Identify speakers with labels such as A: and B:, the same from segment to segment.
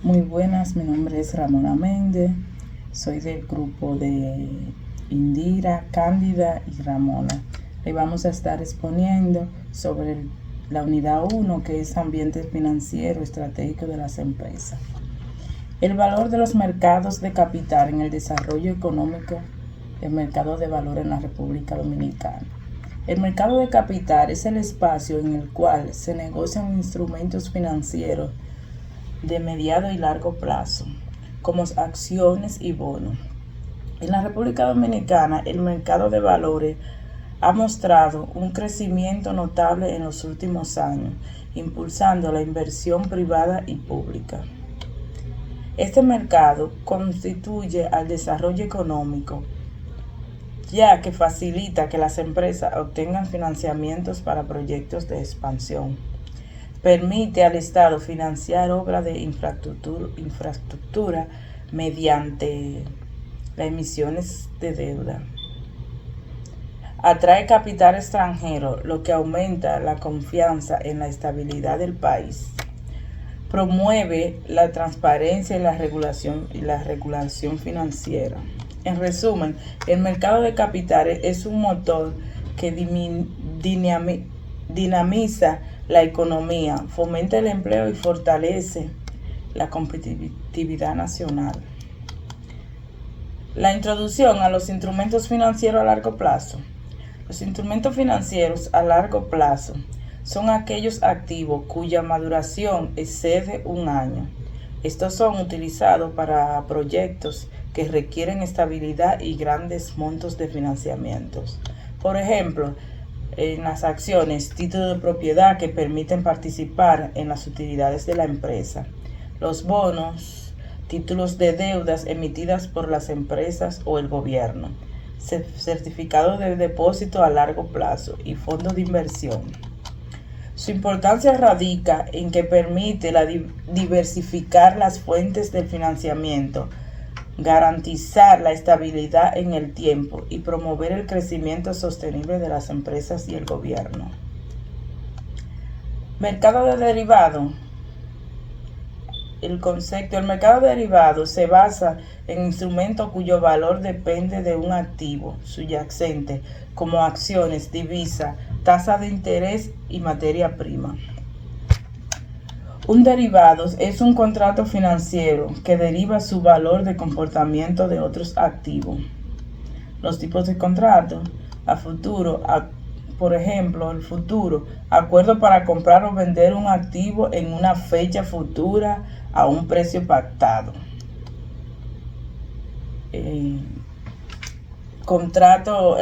A: Muy buenas, mi nombre es Ramona Méndez, soy del grupo de Indira, Cándida y Ramona. Le vamos a estar exponiendo sobre la unidad 1, que es ambiente financiero estratégico de las empresas. El valor de los mercados de capital en el desarrollo económico, el mercado de valor en la República Dominicana. El mercado de capital es el espacio en el cual se negocian instrumentos financieros de mediano y largo plazo, como acciones y bonos. En la República Dominicana, el mercado de valores ha mostrado un crecimiento notable en los últimos años, impulsando la inversión privada y pública. Este mercado contribuye al desarrollo económico, ya que facilita que las empresas obtengan financiamientos para proyectos de expansión. Permite al Estado financiar obras de infraestructura mediante las emisiones de deuda. Atrae capital extranjero, lo que aumenta la confianza en la estabilidad del país. Promueve la transparencia y la regulación financiera. En resumen, el mercado de capitales es un motor que dinamiza la economía, fomenta el empleo y fortalece la competitividad nacional. La introducción a los instrumentos financieros a largo plazo. Los instrumentos financieros a largo plazo son aquellos activos cuya maduración excede un año. Estos son utilizados para proyectos que requieren estabilidad y grandes montos de financiamientos. Por ejemplo, en las acciones, títulos de propiedad que permiten participar en las utilidades de la empresa. Los bonos, títulos de deudas emitidas por las empresas o el gobierno. Certificados de depósito a largo plazo y fondos de inversión. Su importancia radica en que permite diversificar las fuentes del financiamiento, garantizar la estabilidad en el tiempo y promover el crecimiento sostenible de las empresas y el gobierno. Mercado de derivados. El mercado de derivados se basa en instrumentos cuyo valor depende de un activo subyacente, como acciones, divisas, tasa de interés y materia prima. Un derivado es un contrato financiero que deriva su valor de comportamiento de otros activos. Los tipos de contratos: a futuro, por ejemplo, el futuro, acuerdo para comprar o vender un activo en una fecha futura a un precio pactado.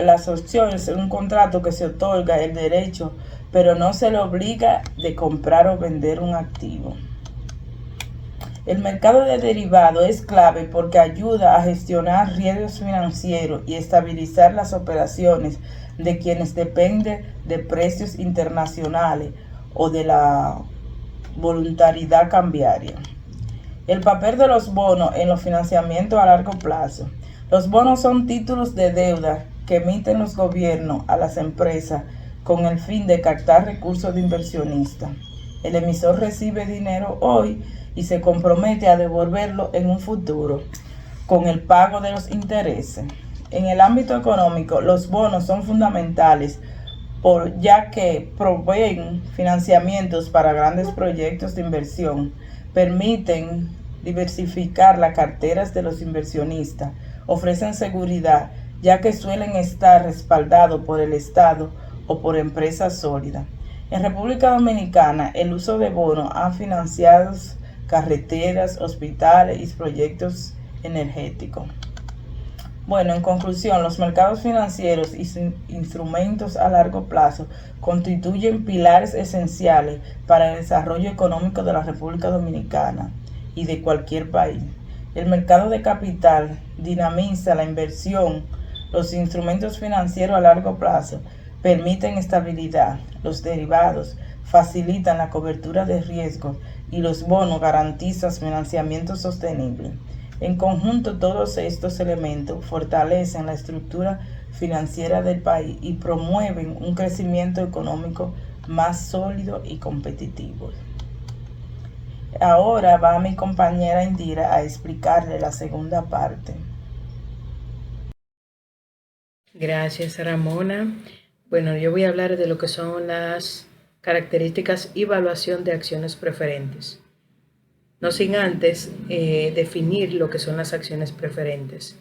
A: Las opciones: un contrato que se otorga el derecho, pero no se le obliga de comprar o vender un activo. El mercado de derivados es clave porque ayuda a gestionar riesgos financieros y estabilizar las operaciones de quienes dependen de precios internacionales o de la voluntariedad cambiaria. El papel de los bonos en los financiamientos a largo plazo. Los bonos son títulos de deuda que emiten los gobiernos a las empresas con el fin de captar recursos de inversionistas. El emisor recibe dinero hoy y se compromete a devolverlo en un futuro con el pago de los intereses. En el ámbito económico, los bonos son fundamentales ya que proveen financiamientos para grandes proyectos de inversión, permiten diversificar las carteras de los inversionistas, ofrecen seguridad ya que suelen estar respaldados por el Estado o por empresas sólidas. En República Dominicana, el uso de bonos ha financiado carreteras, hospitales y proyectos energéticos. Bueno, en conclusión, los mercados financieros y sus instrumentos a largo plazo constituyen pilares esenciales para el desarrollo económico de la República Dominicana y de cualquier país. El mercado de capital dinamiza la inversión. Los instrumentos financieros a largo plazo permiten estabilidad. Los derivados facilitan la cobertura de riesgos y los bonos garantizan financiamiento sostenible. En conjunto, todos estos elementos fortalecen la estructura financiera del país y promueven un crecimiento económico más sólido y competitivo. Ahora va mi compañera Indira a explicarle la segunda parte.
B: Gracias, Ramona. Bueno, yo voy a hablar de lo que son las características y evaluación de acciones preferentes. No sin antes definir lo que son las acciones preferentes.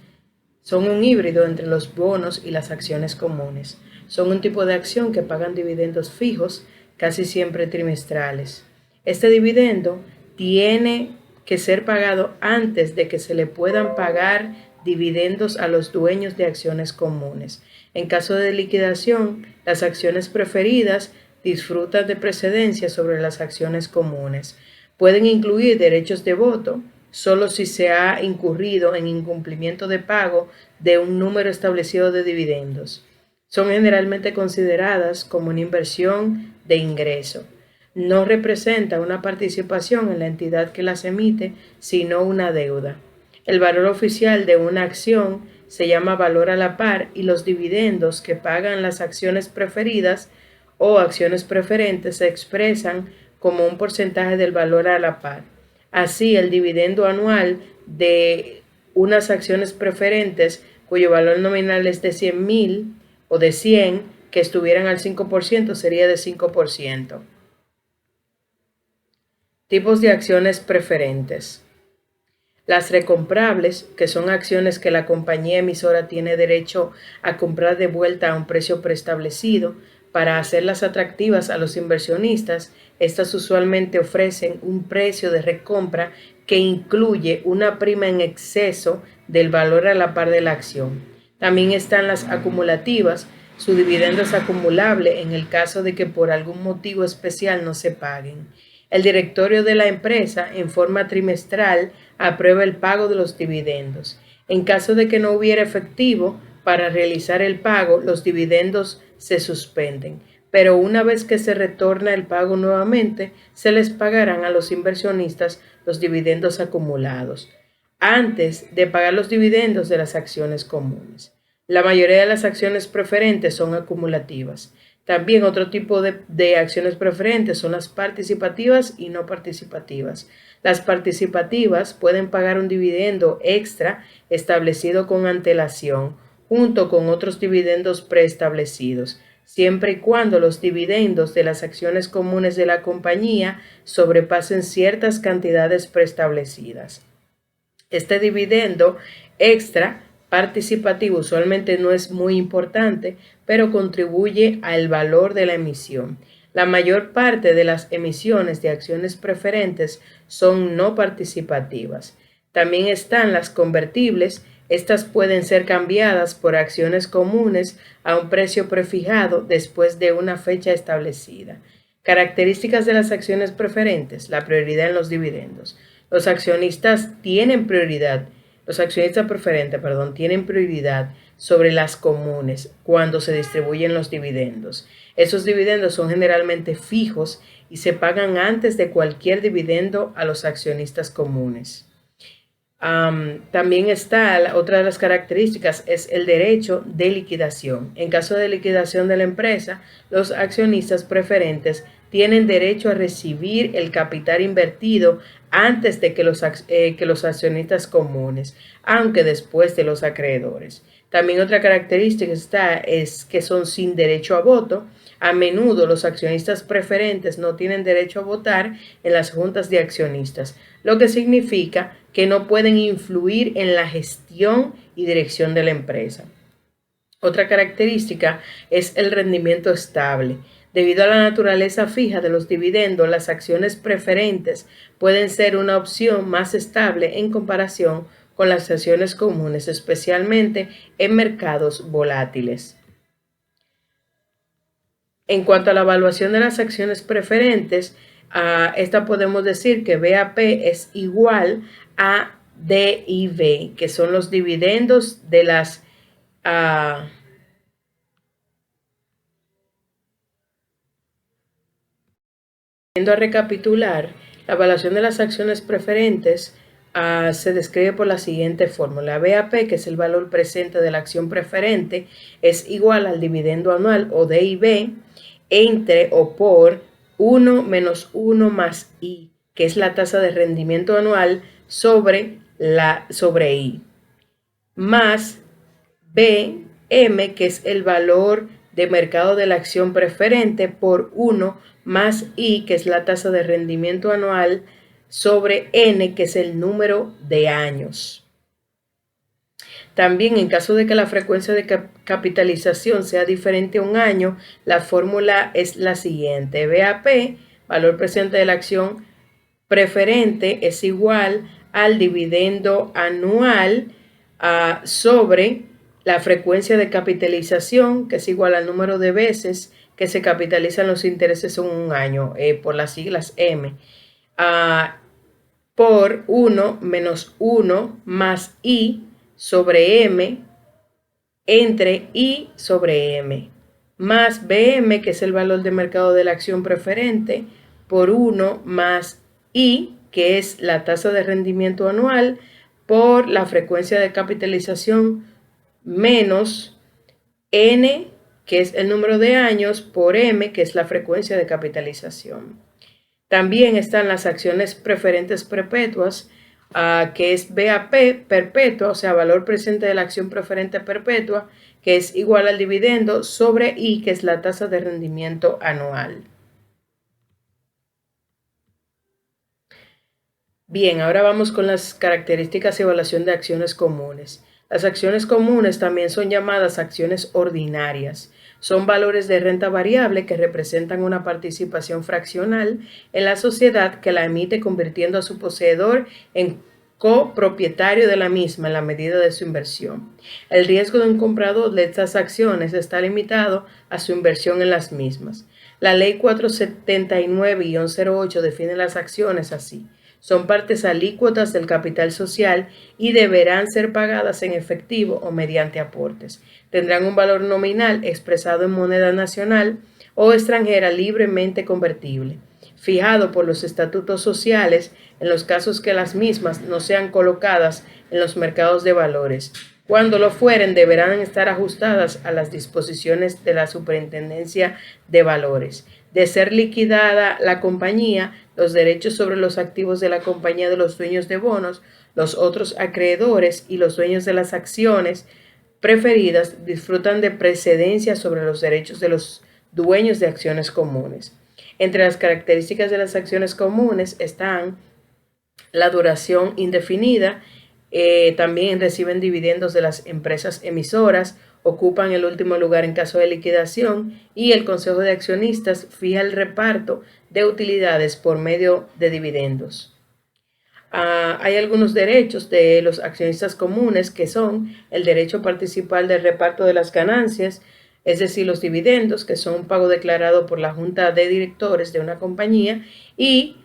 B: Son un híbrido entre los bonos y las acciones comunes. Son un tipo de acción que pagan dividendos fijos, casi siempre trimestrales. Este dividendo tiene que ser pagado antes de que se le puedan pagar dividendos a los dueños de acciones comunes. En caso de liquidación, las acciones preferidas disfrutan de precedencia sobre las acciones comunes. Pueden incluir derechos de voto, solo si se ha incurrido en incumplimiento de pago de un número establecido de dividendos. Son generalmente consideradas como una inversión de ingreso. No representa una participación en la entidad que las emite, sino una deuda. El valor oficial de una acción se llama valor a la par y los dividendos que pagan las acciones preferidas o acciones preferentes se expresan como un porcentaje del valor a la par. Así, el dividendo anual de unas acciones preferentes cuyo valor nominal es de 100.000 o de 100 que estuvieran al 5% sería de 5%. Tipos de acciones preferentes. Las recomprables, que son acciones que la compañía emisora tiene derecho a comprar de vuelta a un precio preestablecido para hacerlas atractivas a los inversionistas. Estas usualmente ofrecen un precio de recompra que incluye una prima en exceso del valor a la par de la acción. También están las acumulativas. Su dividendo es acumulable en el caso de que por algún motivo especial no se paguen. El directorio de la empresa, en forma trimestral, aprueba el pago de los dividendos. En caso de que no hubiera efectivo para realizar el pago, los dividendos se suspenden. Pero una vez que se retorna el pago nuevamente, se les pagarán a los inversionistas los dividendos acumulados, antes de pagar los dividendos de las acciones comunes. La mayoría de las acciones preferentes son acumulativas. También otro tipo de acciones preferentes son las participativas y no participativas. Las participativas pueden pagar un dividendo extra establecido con antelación, junto con otros dividendos preestablecidos, siempre y cuando los dividendos de las acciones comunes de la compañía sobrepasen ciertas cantidades preestablecidas. Este dividendo extra participativo usualmente no es muy importante, pero contribuye al valor de la emisión. La mayor parte de las emisiones de acciones preferentes son no participativas. También están las convertibles. Estas pueden ser cambiadas por acciones comunes a un precio prefijado después de una fecha establecida. Características de las acciones preferentes: la prioridad en los dividendos. Los accionistas preferentes, tienen prioridad sobre las comunes cuando se distribuyen los dividendos. Esos dividendos son generalmente fijos y se pagan antes de cualquier dividendo a los accionistas comunes. También está otra de las características, es el derecho de liquidación. En caso de liquidación de la empresa, los accionistas preferentes tienen derecho a recibir el capital invertido antes de que los accionistas comunes, aunque después de los acreedores. También otra característica es que son sin derecho a voto. A menudo los accionistas preferentes no tienen derecho a votar en las juntas de accionistas, lo que significa que no pueden influir en la gestión y dirección de la empresa. Otra característica es el rendimiento estable. Debido a la naturaleza fija de los dividendos, las acciones preferentes pueden ser una opción más estable en comparación con las acciones comunes, especialmente en mercados volátiles. En cuanto a la evaluación de las acciones preferentes, esta podemos decir que VAP es igual a DIV, que son los dividendos de las a recapitular, la evaluación de las acciones preferentes se describe por la siguiente fórmula. VAP, que es el valor presente de la acción preferente, es igual al dividendo anual o DIV entre o por 1 menos 1 más I, que es la tasa de rendimiento anual sobre I, más BM, que es el valor de mercado de la acción preferente, por 1 más I, que es la tasa de rendimiento anual, sobre N, que es el número de años. También, en caso de que la frecuencia de capitalización sea diferente a un año, la fórmula es la siguiente. BAP, valor presente de la acción preferente, es igual al dividendo anual sobre la frecuencia de capitalización, que es igual al número de veces que se capitalizan los intereses en un año, por las siglas M, por 1 menos 1 más I sobre M entre I sobre M, más BM, que es el valor de mercado de la acción preferente, por 1 más I, que es la tasa de rendimiento anual, por la frecuencia de capitalización, menos N, que es el número de años, por M, que es la frecuencia de capitalización. También están las acciones preferentes perpetuas, que es BAP perpetua, o sea, valor presente de la acción preferente perpetua, que es igual al dividendo sobre I, que es la tasa de rendimiento anual. Bien, ahora vamos con las características y evaluación de acciones comunes. Las acciones comunes también son llamadas acciones ordinarias. Son valores de renta variable que representan una participación fraccional en la sociedad que la emite convirtiendo a su poseedor en copropietario de la misma en la medida de su inversión. El riesgo de un comprador de estas acciones está limitado a su inversión en las mismas. La Ley 479-08 define las acciones así. Son partes alícuotas del capital social y deberán ser pagadas en efectivo o mediante aportes. Tendrán un valor nominal expresado en moneda nacional o extranjera libremente convertible, fijado por los estatutos sociales en los casos que las mismas no sean colocadas en los mercados de valores. Cuando lo fueren, deberán estar ajustadas a las disposiciones de la Superintendencia de Valores. De ser liquidada la compañía, los derechos sobre los activos de la compañía de los dueños de bonos, los otros acreedores y los dueños de las acciones preferidas disfrutan de precedencia sobre los derechos de los dueños de acciones comunes. Entre las características de las acciones comunes están la duración indefinida, también reciben dividendos de las empresas emisoras, ocupan el último lugar en caso de liquidación y el Consejo de Accionistas fija el reparto de utilidades por medio de dividendos. Hay algunos derechos de los accionistas comunes que son el derecho a participar del reparto de las ganancias, es decir, los dividendos, que son un pago declarado por la Junta de Directores de una compañía y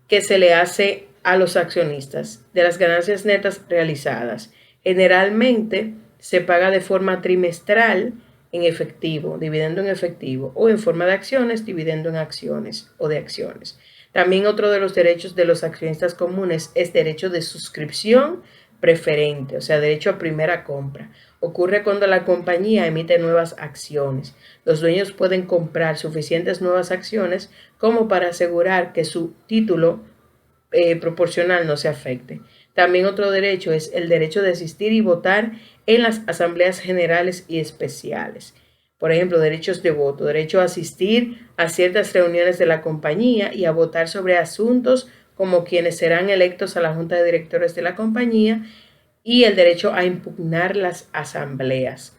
B: que se le hace a los accionistas de las ganancias netas realizadas. Generalmente se paga de forma trimestral en efectivo, dividendo en efectivo, o en forma de acciones, dividendo en acciones o de acciones. También otro de los derechos de los accionistas comunes es derecho de suscripción preferente, o sea, derecho a primera compra. Ocurre cuando la compañía emite nuevas acciones. Los dueños pueden comprar suficientes nuevas acciones como para asegurar que su título proporcional no se afecte. También otro derecho es el derecho de asistir y votar en las asambleas generales y especiales. Por ejemplo, derechos de voto, derecho a asistir a ciertas reuniones de la compañía y a votar sobre asuntos como quienes serán electos a la junta de directores de la compañía y el derecho a impugnar las asambleas.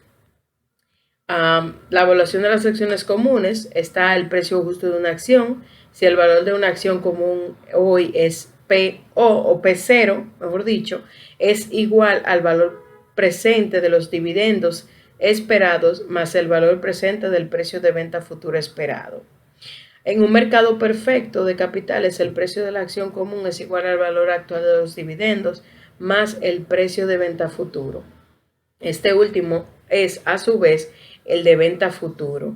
B: La evaluación de las acciones comunes está el precio justo de una acción. Si el valor de una acción común hoy es PO o P0, mejor dicho, es igual al valor presente de los dividendos esperados más el valor presente del precio de venta futuro esperado. En un mercado perfecto de capitales, el precio de la acción común es igual al valor actual de los dividendos más el precio de venta futuro. Este último es a su vez el de venta futuro.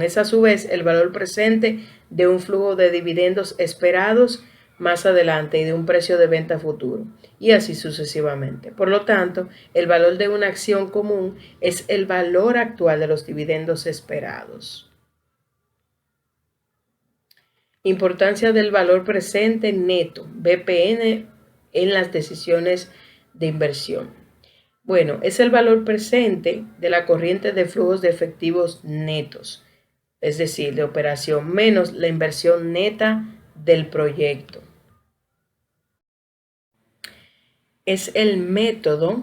B: Es a su vez el valor presente de un flujo de dividendos esperados más adelante y de un precio de venta futuro, y así sucesivamente. Por lo tanto, el valor de una acción común es el valor actual de los dividendos esperados. Importancia del valor presente neto, BPN, en las decisiones de inversión. Bueno, es el valor presente de la corriente de flujos de efectivos netos, es decir, de operación menos la inversión neta del proyecto. Es el método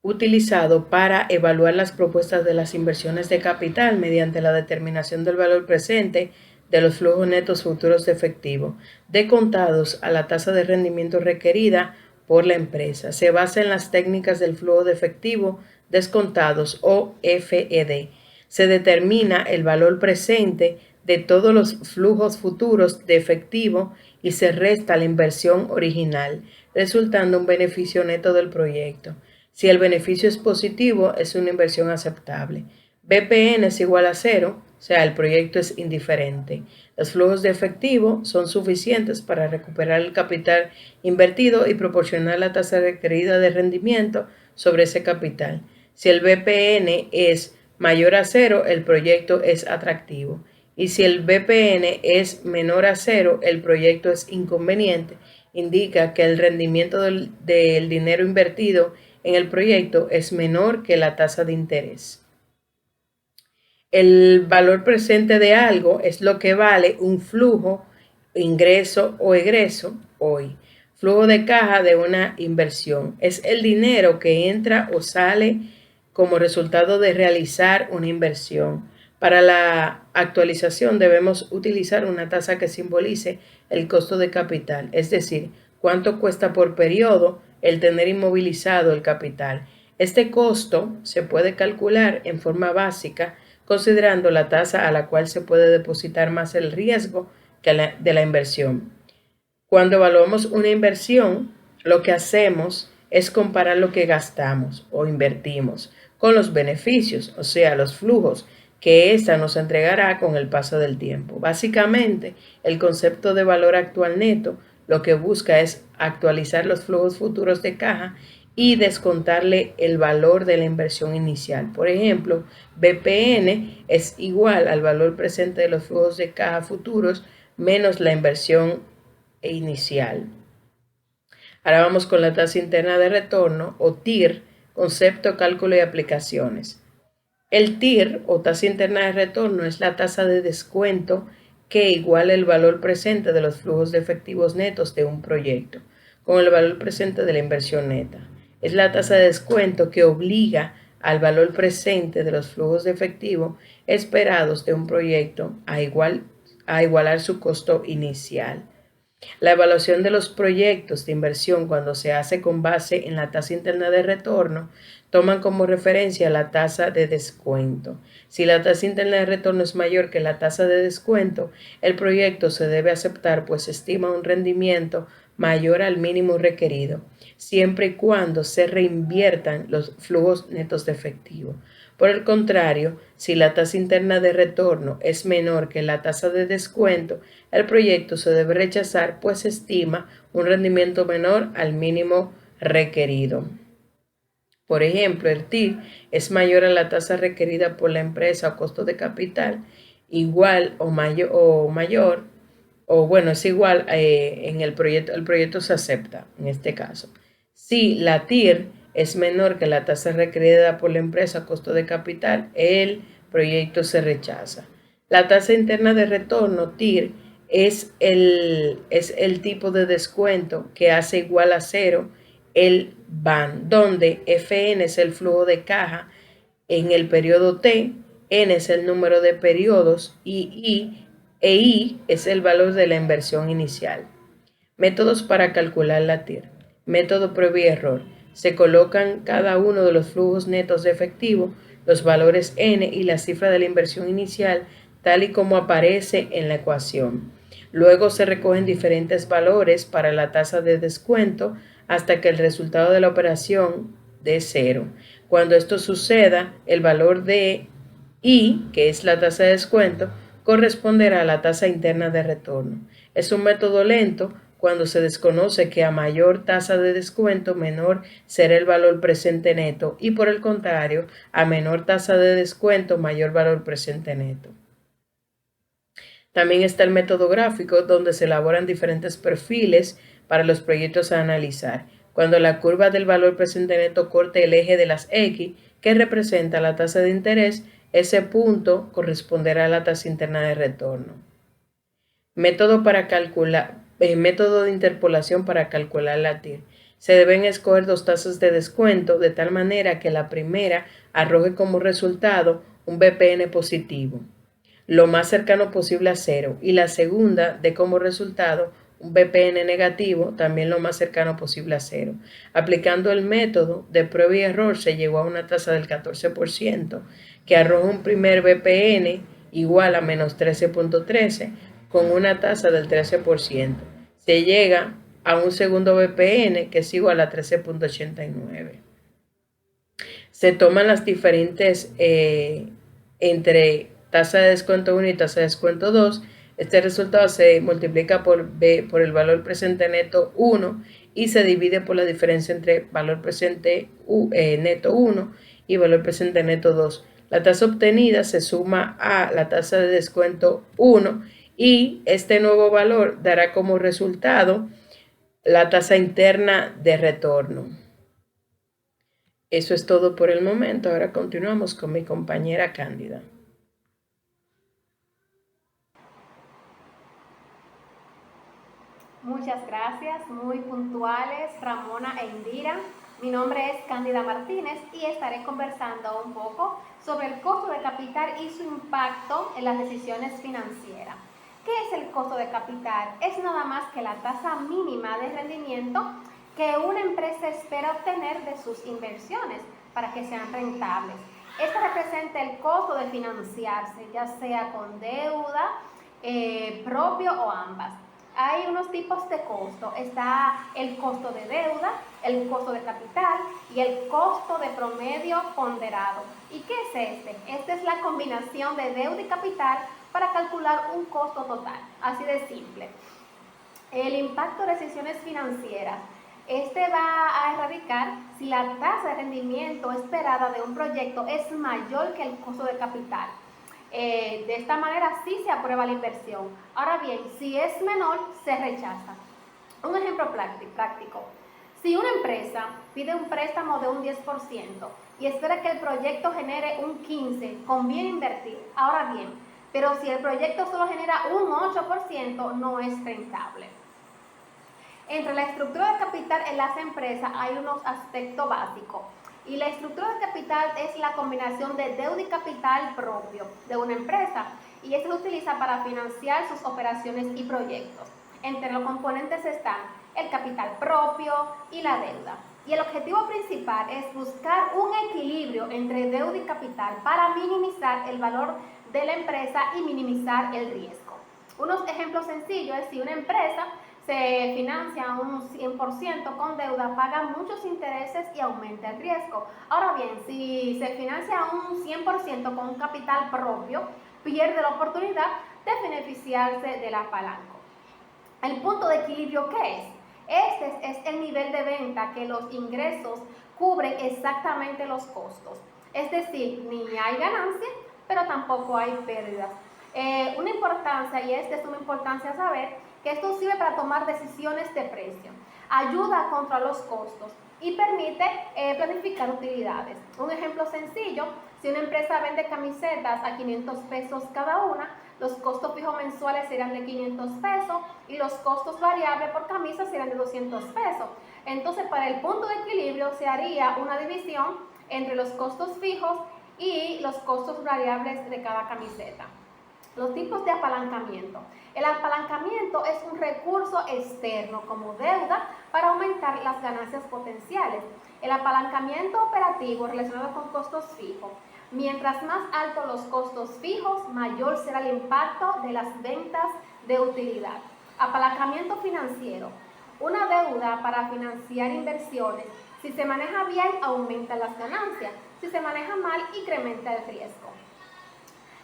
B: utilizado para evaluar las propuestas de las inversiones de capital mediante la determinación del valor presente de los flujos netos futuros de efectivo, descontados a la tasa de rendimiento requerida por la empresa. Se basa en las técnicas del flujo de efectivo descontados o FED. Se determina el valor presente de todos los flujos futuros de efectivo y se resta la inversión original, resultando un beneficio neto del proyecto. Si el beneficio es positivo, es una inversión aceptable. BPN es igual a 0, o sea, el proyecto es indiferente. Los flujos de efectivo son suficientes para recuperar el capital invertido y proporcionar la tasa requerida de rendimiento sobre ese capital. Si el BPN es mayor a 0, el proyecto es atractivo. Y si el BPN es menor a 0, el proyecto es inconveniente. Indica que el rendimiento del dinero invertido en el proyecto es menor que la tasa de interés. El valor presente de algo es lo que vale un flujo, ingreso o egreso hoy. Flujo de caja de una inversión es el dinero que entra o sale como resultado de realizar una inversión. Para la actualización debemos utilizar una tasa que simbolice el costo de capital, es decir, cuánto cuesta por periodo el tener inmovilizado el capital. Este costo se puede calcular en forma básica considerando la tasa a la cual se puede depositar más el riesgo de la inversión. Cuando evaluamos una inversión, lo que hacemos es comparar lo que gastamos o invertimos con los beneficios, o sea, los flujos que ésta nos entregará con el paso del tiempo. Básicamente, el concepto de valor actual neto lo que busca es actualizar los flujos futuros de caja y descontarle el valor de la inversión inicial. Por ejemplo, BPN es igual al valor presente de los flujos de caja futuros menos la inversión inicial. Ahora vamos con la tasa interna de retorno o TIR, concepto, cálculo y aplicaciones. El TIR o tasa interna de retorno es la tasa de descuento que iguala el valor presente de los flujos de efectivos netos de un proyecto con el valor presente de la inversión neta. Es la tasa de descuento que obliga al valor presente de los flujos de efectivo esperados de un proyecto a igualar su costo inicial. La evaluación de los proyectos de inversión cuando se hace con base en la tasa interna de retorno toman como referencia la tasa de descuento. Si la tasa interna de retorno es mayor que la tasa de descuento, el proyecto se debe aceptar pues se estima un rendimiento mayor al mínimo requerido, siempre y cuando se reinviertan los flujos netos de efectivo. Por el contrario, si la tasa interna de retorno es menor que la tasa de descuento, el proyecto se debe rechazar pues se estima un rendimiento menor al mínimo requerido. Por ejemplo, el TIR es mayor a la tasa requerida por la empresa o costo de capital, igual o mayor, es igual en el proyecto se acepta en este caso. Si la TIR es menor que la tasa requerida por la empresa o costo de capital, el proyecto se rechaza. La tasa interna de retorno, TIR, es el tipo de descuento que hace igual a 0 el BAN, donde FN es el flujo de caja en el periodo T, N es el número de periodos y I es el valor de la inversión inicial. Métodos para calcular la TIR. Método prueba y error. Se colocan cada uno de los flujos netos de efectivo, los valores N y la cifra de la inversión inicial, tal y como aparece en la ecuación. Luego se recogen diferentes valores para la tasa de descuento hasta que el resultado de la operación dé 0. Cuando esto suceda, el valor de I, que es la tasa de descuento, corresponderá a la tasa interna de retorno. Es un método lento cuando se desconoce que a mayor tasa de descuento, menor será el valor presente neto y por el contrario, a menor tasa de descuento, mayor valor presente neto. También está el método gráfico, donde se elaboran diferentes perfiles para los proyectos a analizar. Cuando la curva del valor presente neto corte el eje de las X, que representa la tasa de interés, ese punto corresponderá a la tasa interna de retorno. Método de interpolación para calcular la TIR. Se deben escoger dos tasas de descuento de tal manera que la primera arroje como resultado un BPN positivo, lo más cercano posible a cero, y la segunda dé como resultado un BPN negativo, también lo más cercano posible a cero. Aplicando el método de prueba y error se llegó a una tasa del 14%, que arroja un primer BPN igual a menos 13.13 con una tasa del 13%. Se llega a un segundo BPN que es igual a 13.89. Se toman las diferentes entre tasa de descuento 1 y tasa de descuento 2. Este resultado se multiplica por el valor presente neto 1 y se divide por la diferencia entre valor presente neto 1 y valor presente neto 2. La tasa obtenida se suma a la tasa de descuento 1 y este nuevo valor dará como resultado la tasa interna de retorno. Eso es todo por el momento. Ahora continuamos con mi compañera Cándida.
C: Muchas gracias, muy puntuales Ramona e Indira. Mi nombre es Cándida Martínez y estaré conversando un poco sobre el costo de capital y su impacto en las decisiones financieras. ¿Qué es el costo de capital? Es nada más que la tasa mínima de rendimiento que una empresa espera obtener de sus inversiones para que sean rentables. Esto representa el costo de financiarse, ya sea con deuda, propio o ambas. Hay unos tipos de costo. Está el costo de deuda, el costo de capital y el costo de promedio ponderado. ¿Y qué es este? Esta es la combinación de deuda y capital para calcular un costo total. Así de simple. El impacto de decisiones financieras. Este va a erradicar si la tasa de rendimiento esperada de un proyecto es mayor que el costo de capital. De esta manera sí se aprueba la inversión. Ahora bien, si es menor, se rechaza. Un ejemplo práctico. Si una empresa pide un préstamo de un 10% y espera que el proyecto genere un 15%, conviene invertir. Ahora bien, pero si el proyecto solo genera un 8%, no es rentable. Entre la estructura de capital en las empresas hay unos aspectos básicos. Y la estructura de capital es la combinación de deuda y capital propio de una empresa. Y esto se utiliza para financiar sus operaciones y proyectos. Entre los componentes están el capital propio y la deuda. Y el objetivo principal es buscar un equilibrio entre deuda y capital para minimizar el valor de la empresa y minimizar el riesgo. Unos ejemplos sencillos es si una empresa se financia un 100% con deuda, paga muchos intereses y aumenta el riesgo. Ahora bien, si se financia un 100% con capital propio, pierde la oportunidad de beneficiarse del apalanco. El punto de equilibrio, ¿qué es? Este es el nivel de venta que los ingresos cubren exactamente los costos. Es decir, ni hay ganancia, pero tampoco hay pérdidas. Una importancia, y es de suma importancia saber, que esto sirve para tomar decisiones de precio, ayuda a controlar los costos y permite planificar utilidades. Un ejemplo sencillo, si una empresa vende camisetas a 500 pesos cada una, los costos fijos mensuales serán de 500 pesos y los costos variables por camisa serán de 200 pesos. Entonces, para el punto de equilibrio se haría una división entre los costos fijos y los costos variables de cada camiseta. Los tipos de apalancamiento. El apalancamiento es un recurso externo como deuda para aumentar las ganancias potenciales. El apalancamiento operativo relacionado con costos fijos. Mientras más altos los costos fijos, mayor será el impacto de las ventas de utilidad. Apalancamiento financiero. Una deuda para financiar inversiones. Si se maneja bien, aumenta las ganancias. Si se maneja mal, incrementa el riesgo.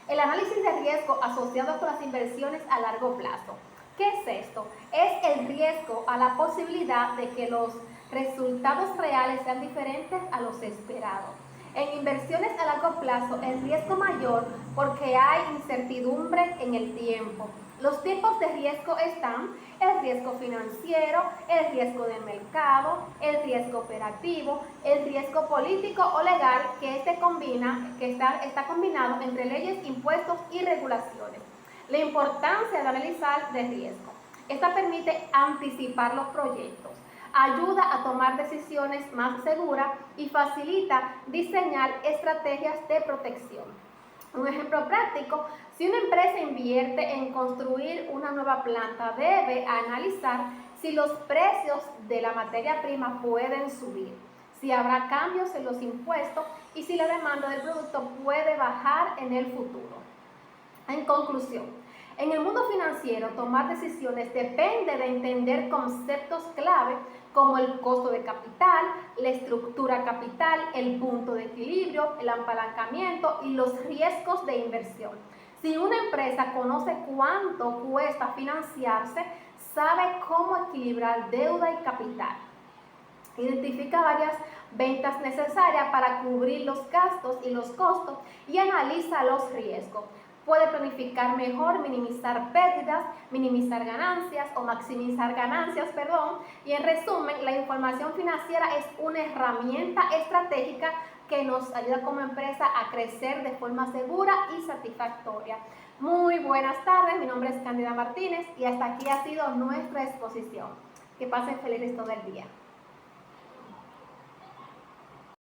C: El análisis de riesgo asociado con las inversiones a largo plazo. ¿Qué es esto? Es el riesgo a la posibilidad de que los resultados reales sean diferentes a los esperados. En inversiones a largo plazo, el riesgo mayor porque hay incertidumbre en el tiempo. Los tipos de riesgo están el riesgo financiero, el riesgo de mercado, el riesgo operativo, el riesgo político o legal que está combinado entre leyes, impuestos y regulaciones. La importancia de analizar de riesgo. Esta permite anticipar los proyectos, ayuda a tomar decisiones más seguras y facilita diseñar estrategias de protección. Un ejemplo práctico, si una empresa invierte en construir una nueva planta, debe analizar si los precios de la materia prima pueden subir, si habrá cambios en los impuestos y si la demanda del producto puede bajar en el futuro. En conclusión, en el mundo financiero, tomar decisiones depende de entender conceptos clave como el costo de capital, la estructura capital, el punto de equilibrio, el apalancamiento y los riesgos de inversión. Si una empresa conoce cuánto cuesta financiarse, sabe cómo equilibrar deuda y capital. Identifica varias ventas necesarias para cubrir los gastos y los costos y analiza los riesgos. Puede planificar mejor, minimizar pérdidas, minimizar ganancias o maximizar ganancias, y en resumen, la información financiera es una herramienta estratégica que nos ayuda como empresa a crecer de forma segura y satisfactoria. Muy buenas tardes, mi nombre es Cándida Martínez y hasta aquí ha sido nuestra exposición. Que pasen felices todo el día.